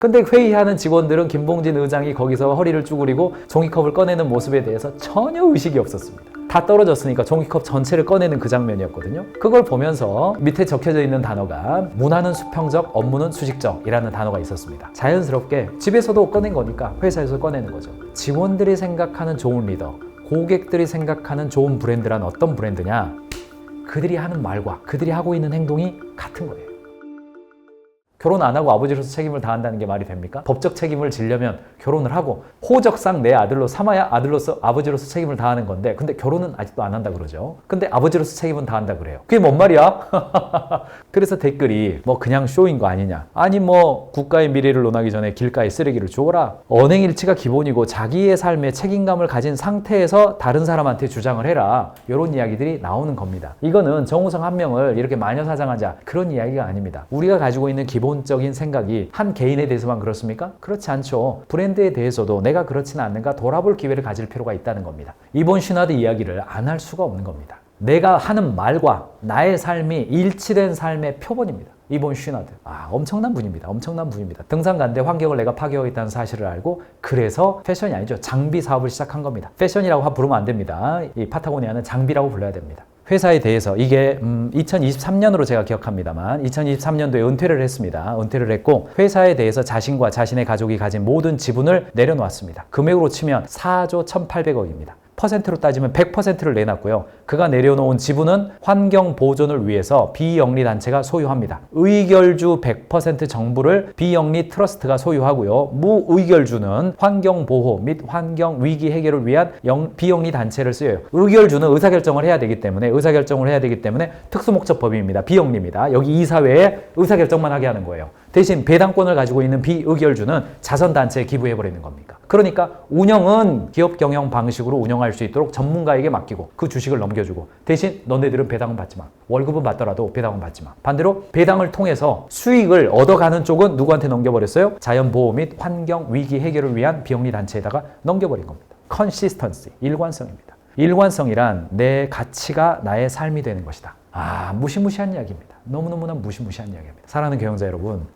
근데 회의하는 직원들은 김봉진 의장이 거기서 허리를 쭈그리고 종이컵을 꺼내는 모습에 대해서 전혀 의식이 없었습니다. 다 떨어졌으니까 종이컵 전체를 꺼내는 그 장면이었거든요. 그걸 보면서 밑에 적혀져 있는 단어가 문화는 수평적, 업무는 수직적이라는 단어가 있었습니다. 자연스럽게 집에서도 꺼낸 거니까 회사에서 꺼내는 거죠. 직원들이 생각하는 좋은 리더, 고객들이 생각하는 좋은 브랜드란 어떤 브랜드냐? 그들이 하는 말과 그들이 하고 있는 행동이 같은 거예요. 결혼 안 하고 아버지로서 책임을 다한다는 게 말이 됩니까? 법적 책임을 지려면 결혼을 하고 호적상 내 아들로 삼아야 아들로서 아버지로서 책임을 다하는 건데, 근데 결혼은 아직도 안 한다 그러죠. 근데 아버지로서 책임은 다한다 그래요. 그게 뭔 말이야? 그래서 댓글이 뭐 그냥 쇼인 거 아니냐, 아니 뭐 국가의 미래를 논하기 전에 길가에 쓰레기를 주워라, 언행일치가 기본이고 자기의 삶에 책임감을 가진 상태에서 다른 사람한테 주장을 해라, 이런 이야기들이 나오는 겁니다. 이거는 정우성 한 명을 이렇게 마녀사장하자 그런 이야기가 아닙니다. 우리가 가지고 있는 기본적인 생각이 한 개인에 대해서만 그렇습니까? 그렇지 않죠. 브랜드에 대해서도 내가 그렇지는 않는가 돌아볼 기회를 가질 필요가 있다는 겁니다. 이본 슈나드 이야기를 안 할 수가 없는 겁니다. 내가 하는 말과 나의 삶이 일치된 삶의 표본입니다. 이본 슈나드. 엄청난 분입니다. 엄청난 분입니다. 등산가인데 환경을 내가 파괴하겠다는 사실을 알고, 그래서 패션이 아니죠, 장비 사업을 시작한 겁니다. 패션이라고 부르면 안 됩니다. 이 파타고니아는 장비라고 불러야 됩니다. 회사에 대해서 이게 2023년으로 제가 기억합니다만 2023년도에 은퇴를 했습니다. 은퇴를 했고 회사에 대해서 자신과 자신의 가족이 가진 모든 지분을 내려놓았습니다. 금액으로 치면 4조 1,800억입니다. 퍼센트로 따지면 100%를 내놨고요. 그가 내려놓은 지분은 환경 보존을 위해서 비영리 단체가 소유합니다. 의결주 100% 정부를 비영리 트러스트가 소유하고요. 무의결주는 환경 보호 및 환경 위기 해결을 위한 비영리 단체를 쓰여요. 의결주는 의사결정을 해야 되기 때문에 특수목적법인입니다. 비영리입니다. 여기 이사회에 의사결정만 하게 하는 거예요. 대신 배당권을 가지고 있는 비의결주는 자선단체에 기부해버리는 겁니까? 그러니까 운영은 기업 경영 방식으로 운영할 수 있도록 전문가에게 맡기고 그 주식을 넘겨주고, 대신 너네들은 배당은 받지 마. 월급은 받더라도 배당은 받지 마. 반대로 배당을 통해서 수익을 얻어가는 쪽은 누구한테 넘겨버렸어요? 자연보호 및 환경 위기 해결을 위한 비영리 단체에다가 넘겨버린 겁니다. 컨시스턴시, 일관성입니다. 일관성이란 내 가치가 나의 삶이 되는 것이다. 무시무시한 이야기입니다. 너무너무나 무시무시한 이야기입니다. 사랑하는 경영자 여러분,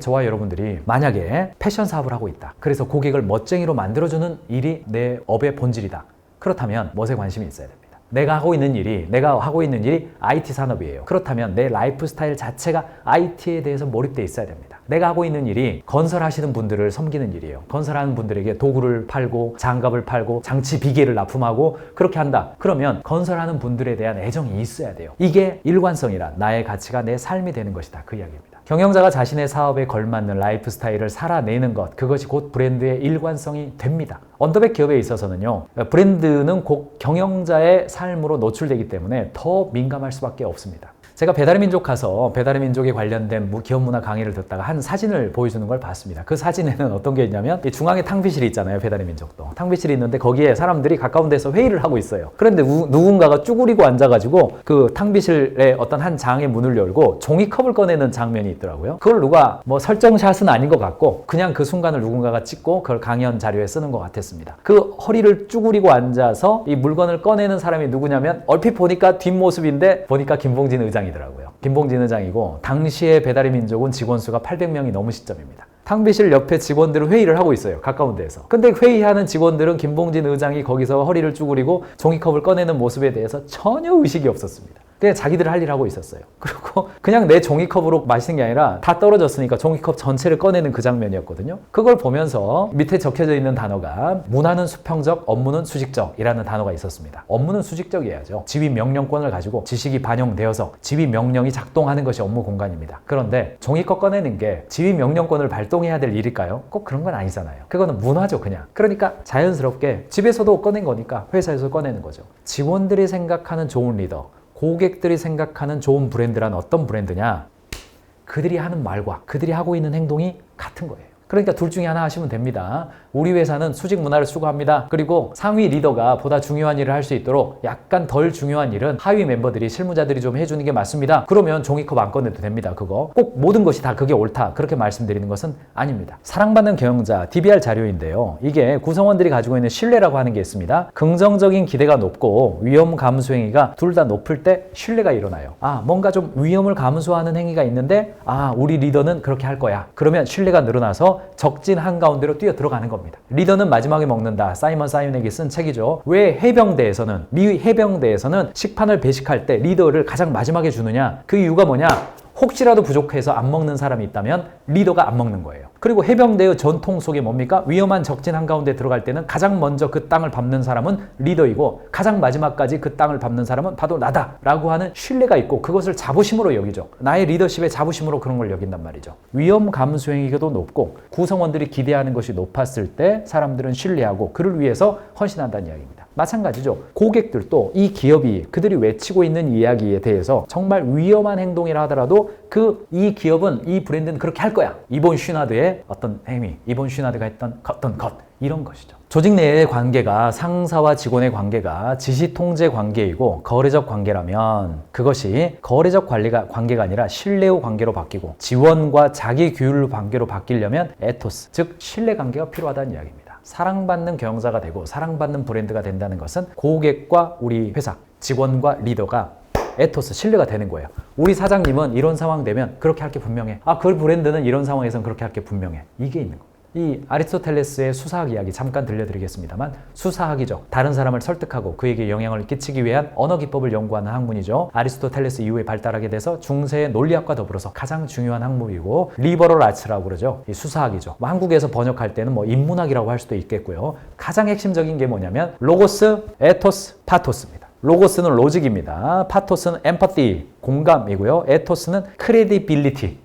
저와 여러분들이 만약에 패션 사업을 하고 있다. 그래서 고객을 멋쟁이로 만들어주는 일이 내 업의 본질이다. 그렇다면 멋에 관심이 있어야 됩니다. 내가 하고 있는 일이 IT 산업이에요. 그렇다면 내 라이프 스타일 자체가 IT에 대해서 몰입되어 있어야 됩니다. 내가 하고 있는 일이 건설하시는 분들을 섬기는 일이에요. 건설하는 분들에게 도구를 팔고 장갑을 팔고 장치 비계를 납품하고 그렇게 한다. 그러면 건설하는 분들에 대한 애정이 있어야 돼요. 이게 일관성이란 나의 가치가 내 삶이 되는 것이다. 그 이야기입니다. 경영자가 자신의 사업에 걸맞는 라이프 스타일을 살아내는 것, 그것이 곧 브랜드의 일관성이 됩니다. 언더백 기업에 있어서는요, 브랜드는 곧 경영자의 삶으로 노출되기 때문에 더 민감할 수밖에 없습니다. 제가 배달의 민족 가서 배달의 민족에 관련된 기업 문화 강의를 듣다가 한 사진을 보여주는 걸 봤습니다. 그 사진에는 어떤 게 있냐면 중앙에 탕비실이 있잖아요. 배달의 민족도 탕비실이 있는데 거기에 사람들이 가까운 데서 회의를 하고 있어요. 그런데 누군가가 쭈그리고 앉아가지고 그 탕비실의 어떤 한 장의 문을 열고 종이컵을 꺼내는 장면이 있더라고요. 그걸 누가 설정샷은 아닌 것 같고 그냥 그 순간을 누군가가 찍고 그걸 강연 자료에 쓰는 것 같았습니다. 그 허리를 쭈그리고 앉아서 이 물건을 꺼내는 사람이 누구냐면 얼핏 보니까 뒷모습인데 보니까 김봉진 의장이 더라고요. 김봉진 의장이고 당시에 배달의 민족은 직원 수가 800명이 넘은 시점입니다. 탕비실 옆에 직원들은 회의를 하고 있어요. 가까운 데에서. 근데 회의하는 직원들은 김봉진 의장이 거기서 허리를 쭈그리고 종이컵을 꺼내는 모습에 대해서 전혀 의식이 없었습니다. 그냥 자기들 할 일 하고 있었어요. 그리고 그냥 내 종이컵으로 마시는 게 아니라 다 떨어졌으니까 종이컵 전체를 꺼내는 그 장면이었거든요. 그걸 보면서 밑에 적혀져 있는 단어가 문화는 수평적, 업무는 수직적이라는 단어가 있었습니다. 업무는 수직적이어야죠. 지휘 명령권을 가지고 지식이 반영되어서 지휘 명령이 작동하는 것이 업무 공간입니다. 그런데 종이컵 꺼내는 게 지휘 명령권을 발동해야 될 일일까요? 꼭 그런 건 아니잖아요. 그거는 문화죠, 그냥. 그러니까 자연스럽게 집에서도 꺼낸 거니까 회사에서 꺼내는 거죠. 직원들이 생각하는 좋은 리더, 고객들이 생각하는 좋은 브랜드란 어떤 브랜드냐? 그들이 하는 말과 그들이 하고 있는 행동이 같은 거예요. 그러니까 둘 중에 하나 하시면 됩니다. 우리 회사는 수직 문화를 추구합니다. 그리고 상위 리더가 보다 중요한 일을 할 수 있도록 약간 덜 중요한 일은 하위 멤버들이 실무자들이 좀 해주는 게 맞습니다. 그러면 종이컵 안 꺼내도 됩니다. 그거 꼭 모든 것이 다 그게 옳다 그렇게 말씀드리는 것은 아닙니다. 사랑받는 경영자 DBR 자료인데요. 이게 구성원들이 가지고 있는 신뢰라고 하는 게 있습니다. 긍정적인 기대가 높고 위험 감수 행위가 둘 다 높을 때 신뢰가 일어나요. 뭔가 좀 위험을 감수하는 행위가 있는데 우리 리더는 그렇게 할 거야. 그러면 신뢰가 늘어나서 적진 한가운데로 뛰어 들어가는 겁니다. 리더는 마지막에 먹는다. 사이먼 사이먼에게 쓴 책이죠. 왜 해병대에서는 미 해병대에서는 식판을 배식할 때 리더를 가장 마지막에 주느냐? 그 이유가 뭐냐? 혹시라도 부족해서 안 먹는 사람이 있다면 리더가 안 먹는 거예요. 그리고 해병대의 전통 속에 뭡니까? 위험한 적진 한가운데 들어갈 때는 가장 먼저 그 땅을 밟는 사람은 리더이고 가장 마지막까지 그 땅을 밟는 사람은 바로 나다 라고 하는 신뢰가 있고 그것을 자부심으로 여기죠. 나의 리더십의 자부심으로 그런 걸 여긴단 말이죠. 위험 감수 행위도 높고 구성원들이 기대하는 것이 높았을 때 사람들은 신뢰하고 그를 위해서 헌신한다는 이야기입니다. 마찬가지죠. 고객들도 이 기업이 그들이 외치고 있는 이야기에 대해서 정말 위험한 행동이라 하더라도 이 기업은 이 브랜드는 그렇게 할 거야. 이본 슈나드의 어떤 행위, 이본 슈나드가 했던 어떤 것 이런 것이죠. 조직 내의 관계가 상사와 직원의 관계가 지시 통제 관계이고 거래적 관계라면 그것이 거래적 관계가 아니라 신뢰의 관계로 바뀌고 지원과 자기 규율 관계로 바뀌려면 에토스, 즉 신뢰 관계가 필요하다는 이야기입니다. 사랑받는 경영자가 되고 사랑받는 브랜드가 된다는 것은 고객과 우리 회사, 직원과 리더가 에토스, 신뢰가 되는 거예요. 우리 사장님은 이런 상황 되면 그렇게 할 게 분명해. 그 브랜드는 이런 상황에서는 그렇게 할 게 분명해. 이게 있는 거예요. 이 아리스토텔레스의 수사학 이야기 잠깐 들려드리겠습니다만 수사학이죠. 다른 사람을 설득하고 그에게 영향을 끼치기 위한 언어 기법을 연구하는 학문이죠. 아리스토텔레스 이후에 발달하게 돼서 중세의 논리학과 더불어서 가장 중요한 학문이고 리버럴 아츠라고 그러죠. 이 수사학이죠. 한국에서 번역할 때는 인문학이라고 할 수도 있겠고요. 가장 핵심적인 게 뭐냐면 로고스, 에토스, 파토스입니다. 로고스는 로직입니다. 파토스는 엠퍼티, 공감이고요. 에토스는 크레디빌리티,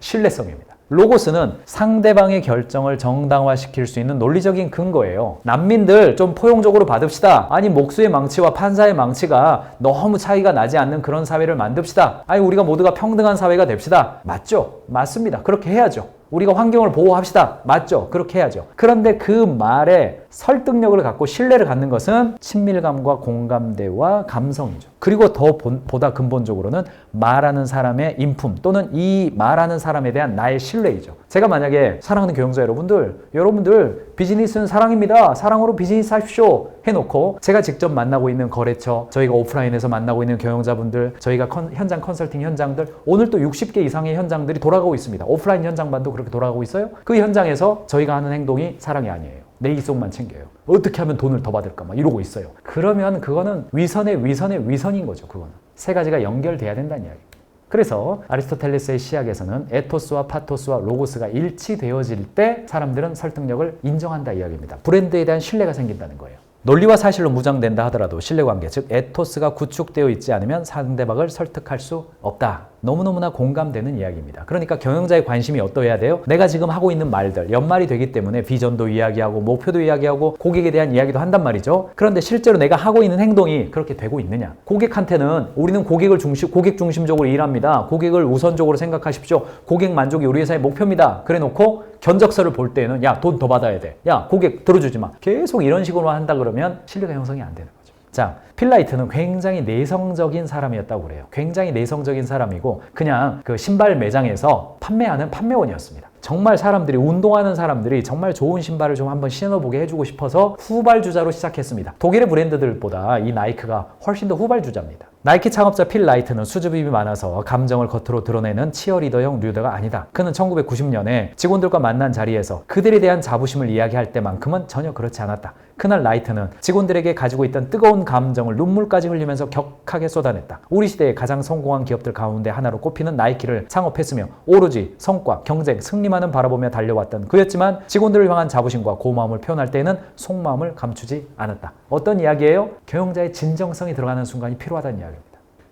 신뢰성입니다. 로고스는 상대방의 결정을 정당화시킬 수 있는 논리적인 근거예요. 난민들 좀 포용적으로 받읍시다. 목수의 망치와 판사의 망치가 너무 차이가 나지 않는 그런 사회를 만듭시다. 우리가 모두가 평등한 사회가 됩시다. 맞죠? 맞습니다. 그렇게 해야죠. 우리가 환경을 보호합시다. 맞죠? 그렇게 해야죠. 그런데 그 말에 설득력을 갖고 신뢰를 갖는 것은 친밀감과 공감대와 감성이죠. 그리고 보다 근본적으로는 말하는 사람의 인품 또는 이 말하는 사람에 대한 나의 신뢰이죠. 제가 만약에 사랑하는 경영자 여러분들 비즈니스는 사랑입니다. 사랑으로 비즈니스 하십시오. 해놓고 제가 직접 만나고 있는 거래처, 저희가 오프라인에서 만나고 있는 경영자분들, 저희가 현장 컨설팅 현장들, 오늘 또 60개 이상의 현장들이 돌아가고 있습니다. 오프라인 현장반도 그렇게 돌아가고 있어요. 그 현장에서 저희가 하는 행동이 사랑이 아니에요. 내 이속만 챙겨요. 어떻게 하면 돈을 더 받을까 이러고 있어요. 그러면 그거는 위선의 위선인 거죠. 그거는 세 가지가 연결돼야 된다는 이야기입니다. 그래서 아리스토텔레스의 시학에서는 에토스와 파토스와 로고스가 일치되어질 때 사람들은 설득력을 인정한다 이야기입니다. 브랜드에 대한 신뢰가 생긴다는 거예요. 논리와 사실로 무장된다 하더라도 신뢰관계, 즉 에토스가 구축되어 있지 않으면 상대방을 설득할 수 없다. 너무너무나 공감되는 이야기입니다. 그러니까 경영자의 관심이 어떠해야 돼요? 내가 지금 하고 있는 말들, 연말이 되기 때문에 비전도 이야기하고 목표도 이야기하고 고객에 대한 이야기도 한단 말이죠. 그런데 실제로 내가 하고 있는 행동이 그렇게 되고 있느냐? 고객한테는 우리는 고객 중심적으로 일합니다. 고객을 우선적으로 생각하십시오. 고객 만족이 우리 회사의 목표입니다. 그래 놓고 견적서를 볼 때는 돈 더 받아야 돼. 고객 들어주지 마. 계속 이런 식으로 한다 그러면 신뢰가 형성이 안 되는 거죠. 자, 필라이트는 굉장히 내성적인 사람이었다고 그래요. 굉장히 내성적인 사람이고 그냥 그 신발 매장에서 판매하는 판매원이었습니다. 정말 운동하는 사람들이 정말 좋은 신발을 좀 한번 신어보게 해주고 싶어서 후발주자로 시작했습니다. 독일의 브랜드들보다 이 나이키가 훨씬 더 후발주자입니다. 나이키 창업자 필 라이트는 수줍음이 많아서 감정을 겉으로 드러내는 치어리더형 리더가 아니다. 그는 1990년에 직원들과 만난 자리에서 그들에 대한 자부심을 이야기할 때만큼은 전혀 그렇지 않았다. 그날 라이트는 직원들에게 가지고 있던 뜨거운 감정을 눈물까지 흘리면서 격하게 쏟아냈다. 우리 시대의 가장 성공한 기업들 가운데 하나로 꼽히는 나이키를 창업했으며 오로지 성과, 경쟁, 승리만은 바라보며 달려왔던 그였지만 직원들을 향한 자부심과 고마움을 표현할 때에는 속마음을 감추지 않았다. 어떤 이야기예요? 경영자의 진정성이 들어가는 순간이 필요하다는 이야기입니다.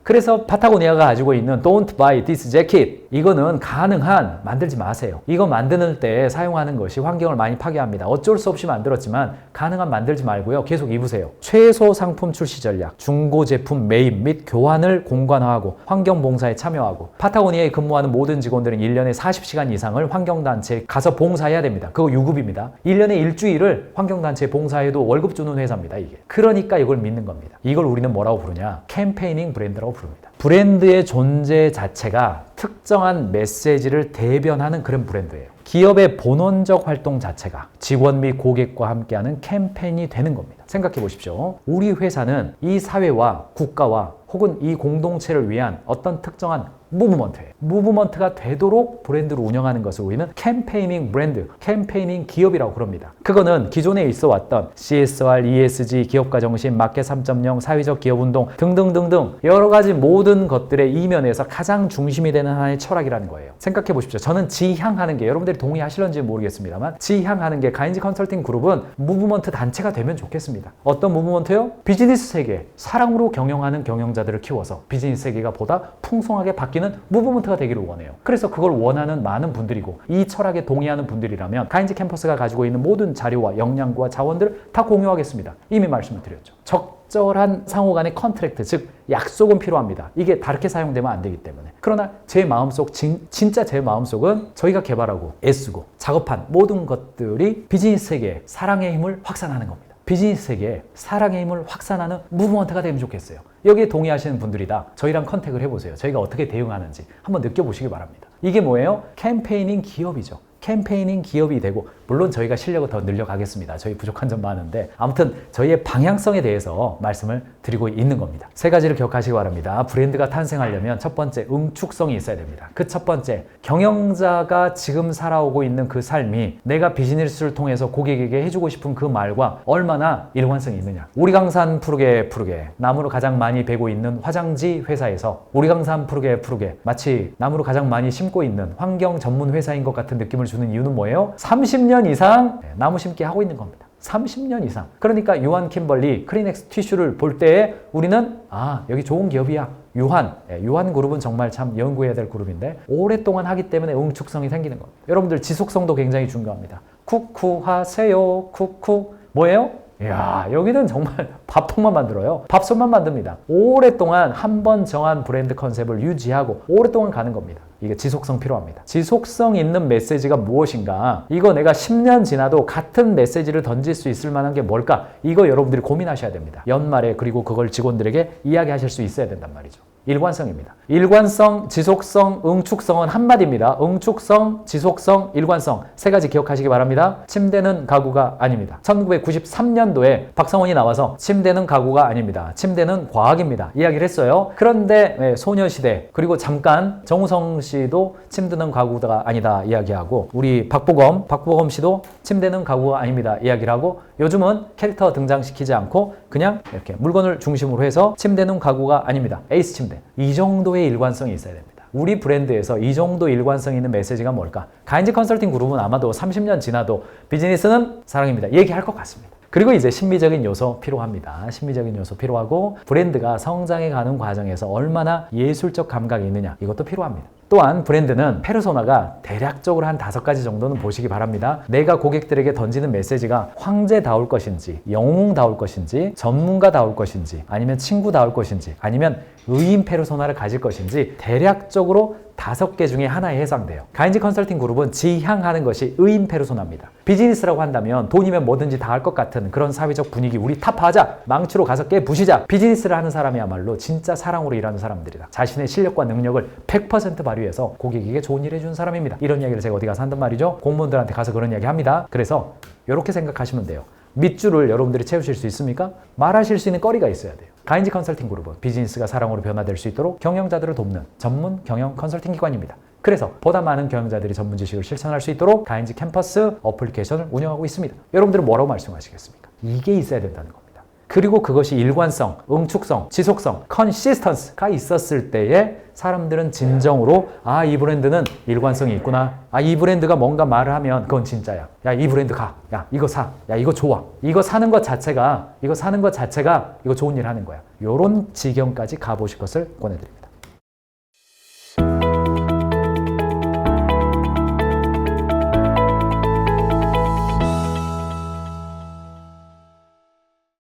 그래서 파타고니아가 가지고 있는 Don't buy this jacket, 이거는 가능한 만들지 마세요. 이거 만드는 때 사용하는 것이 환경을 많이 파괴합니다. 어쩔 수 없이 만들었지만 가능한 만들지 말고요. 계속 입으세요. 최소 상품 출시 전략, 중고 제품 매입 및 교환을 공관화하고 환경 봉사에 참여하고, 파타고니아에 근무하는 모든 직원들은 1년에 40시간 이상을 환경단체에 가서 봉사해야 됩니다. 그거 유급입니다. 1년에 일주일을 환경단체에 봉사해도 월급 주는 회사입니다. 이게. 그러니까 이걸 믿는 겁니다. 이걸 우리는 뭐라고 부르냐? 캠페이닝 브랜드라고 부릅니다. 브랜드의 존재 자체가 특정한 메시지를 대변하는 그런 브랜드예요. 기업의 본원적 활동 자체가 직원 및 고객과 함께하는 캠페인이 되는 겁니다. 생각해 보십시오. 우리 회사는 이 사회와 국가와 혹은 이 공동체를 위한 어떤 특정한 무브먼트예요. 무브먼트가 되도록 브랜드를 운영하는 것을 우리는 캠페이닝 브랜드, 캠페이닝 기업이라고 그럽니다. 그거는 기존에 있어 왔던 CSR, ESG, 기업가 정신, 마켓 3.0, 사회적 기업운동 등등등등 여러 가지 모든 것들의 이면에서 가장 중심이 되는 하나의 철학이라는 거예요. 생각해 보십시오. 저는 지향하는 게, 여러분들이 동의하실런지 모르겠습니다만, 지향하는 게 가인지 컨설팅 그룹은 무브먼트 단체가 되면 좋겠습니다. 어떤 무브먼트요? 비즈니스 세계, 사랑으로 경영하는 경영자들을 키워서 비즈니스 세계가 보다 풍성하게 바뀌는 무브먼트가 되기를 원해요. 그래서 그걸 원하는 많은 분들이고, 이 철학에 동의하는 분들이라면 가인지 캠퍼스가 가지고 있는 모든 자료와 역량과 자원들을 다 공유하겠습니다. 이미 말씀을 드렸죠. 적절한 상호 간의 컨트랙트, 즉 약속은 필요합니다. 이게 다르게 사용되면 안 되기 때문에. 그러나 제 마음속, 진짜 제 마음속은 저희가 개발하고 애쓰고 작업한 모든 것들이 비즈니스 세계에 사랑의 힘을 확산하는 겁니다. 비즈니스 세계에 사랑의 힘을 확산하는 무브먼트가 되면 좋겠어요. 여기에 동의하시는 분들이다. 저희랑 컨택을 해보세요. 저희가 어떻게 대응하는지 한번 느껴보시기 바랍니다. 이게 뭐예요? 캠페이닝 기업이죠. 캠페이닝 기업이 되고, 물론 저희가 실력을 더 늘려가겠습니다. 저희 부족한 점 많은데, 아무튼 저희의 방향성에 대해서 말씀을 드리고 있는 겁니다. 세 가지를 기억하시기 바랍니다. 브랜드가 탄생하려면 첫 번째, 응축성이 있어야 됩니다. 그 첫 번째, 경영자가 지금 살아오고 있는 그 삶이 내가 비즈니스를 통해서 고객에게 해주고 싶은 그 말과 얼마나 일관성이 있느냐. 우리강산 푸르게 푸르게, 나무를 가장 많이 베고 있는 화장지 회사에서 우리강산 푸르게 푸르게, 마치 나무를 가장 많이 심고 있는 환경 전문 회사인 것 같은 느낌을 주는 이유는 뭐예요? 30년 이상 나무 심기 하고 있는 겁니다. 30년 이상. 그러니까 유한 킴벌리 크리넥스 티슈를 볼 때 우리는 여기 좋은 기업이야. 유한 그룹은 정말 참 연구해야 될 그룹인데, 오랫동안 하기 때문에 응축성이 생기는 겁니다. 여러분들 지속성도 굉장히 중요합니다. 쿠쿠 하세요. 쿠쿠. 뭐예요? 이야, 여기는 정말 밥통만 만들어요. 밥솥만 만듭니다. 오랫동안 한 번 정한 브랜드 컨셉을 유지하고 오랫동안 가는 겁니다. 이게 지속성 필요합니다. 지속성 있는 메시지가 무엇인가? 이거 내가 10년 지나도 같은 메시지를 던질 수 있을 만한 게 뭘까? 이거 여러분들이 고민하셔야 됩니다. 연말에, 그리고 그걸 직원들에게 이야기하실 수 있어야 된단 말이죠. 일관성입니다. 일관성, 지속성, 응축성은 한마디입니다. 응축성, 지속성, 일관성. 세 가지 기억하시기 바랍니다. 침대는 가구가 아닙니다. 1993년도에 박상원이 나와서 침대는 가구가 아닙니다. 침대는 과학입니다. 이야기를 했어요. 그런데 소녀시대, 그리고 잠깐 정우성 씨도 침대는 가구가 아니다 이야기하고, 우리 박보검 씨도 침대는 가구가 아닙니다 이야기를 하고, 요즘은 캐릭터 등장시키지 않고 그냥 이렇게 물건을 중심으로 해서 침대는 가구가 아닙니다. 에이스 침대. 이 정도의 일관성이 있어야 됩니다. 우리 브랜드에서 이 정도 일관성 있는 메시지가 뭘까? 가인지 컨설팅 그룹은 아마도 30년 지나도 비즈니스는 사랑입니다 얘기할 것 같습니다. 그리고 이제 심미적인 요소 필요합니다. 심미적인 요소 필요하고, 브랜드가 성장해가는 과정에서 얼마나 예술적 감각이 있느냐, 이것도 필요합니다. 또한 브랜드는 페르소나가 대략적으로 한 5가지 정도는 보시기 바랍니다. 내가 고객들에게 던지는 메시지가 황제다울 것인지, 영웅다울 것인지, 전문가다울 것인지, 아니면 친구다울 것인지, 아니면 의인 페르소나를 가질 것인지 대략적으로 5개 중에 하나에 해당돼요. 가인지 컨설팅 그룹은 지향하는 것이 의인 페르소나입니다. 비즈니스라고 한다면 돈이면 뭐든지 다 할 것 같은 그런 사회적 분위기, 우리 타파하자, 망치로 가서 깨부시자. 비즈니스를 하는 사람이야말로 진짜 사랑으로 일하는 사람들이다. 자신의 실력과 능력을 100% 발휘해서 고객에게 좋은 일 해주는 사람입니다. 이런 이야기를 제가 어디 가서 한단 말이죠. 공무원들한테 가서 그런 이야기 합니다. 그래서 이렇게 생각하시면 돼요. 밑줄을 여러분들이 채우실 수 있습니까? 말하실 수 있는 거리가 있어야 돼요. 가인지 컨설팅 그룹은 비즈니스가 사랑으로 변화될 수 있도록 경영자들을 돕는 전문 경영 컨설팅 기관입니다. 그래서 보다 많은 경영자들이 전문 지식을 실천할 수 있도록 가인지 캠퍼스 어플리케이션을 운영하고 있습니다. 여러분들은 뭐라고 말씀하시겠습니까? 이게 있어야 된다는 겁니다. 그리고 그것이 일관성, 응축성, 지속성, 컨시스턴스가 있었을 때에 사람들은 진정으로 아, 이 브랜드는 일관성이 있구나. 아, 이 브랜드가 뭔가 말을 하면 그건 진짜야. 야, 이 브랜드 가. 야, 이거 사. 야, 이거 좋아. 이거 사는 것 자체가 이거 좋은 일 하는 거야. 요런 지경까지 가보실 것을 권해드립니다.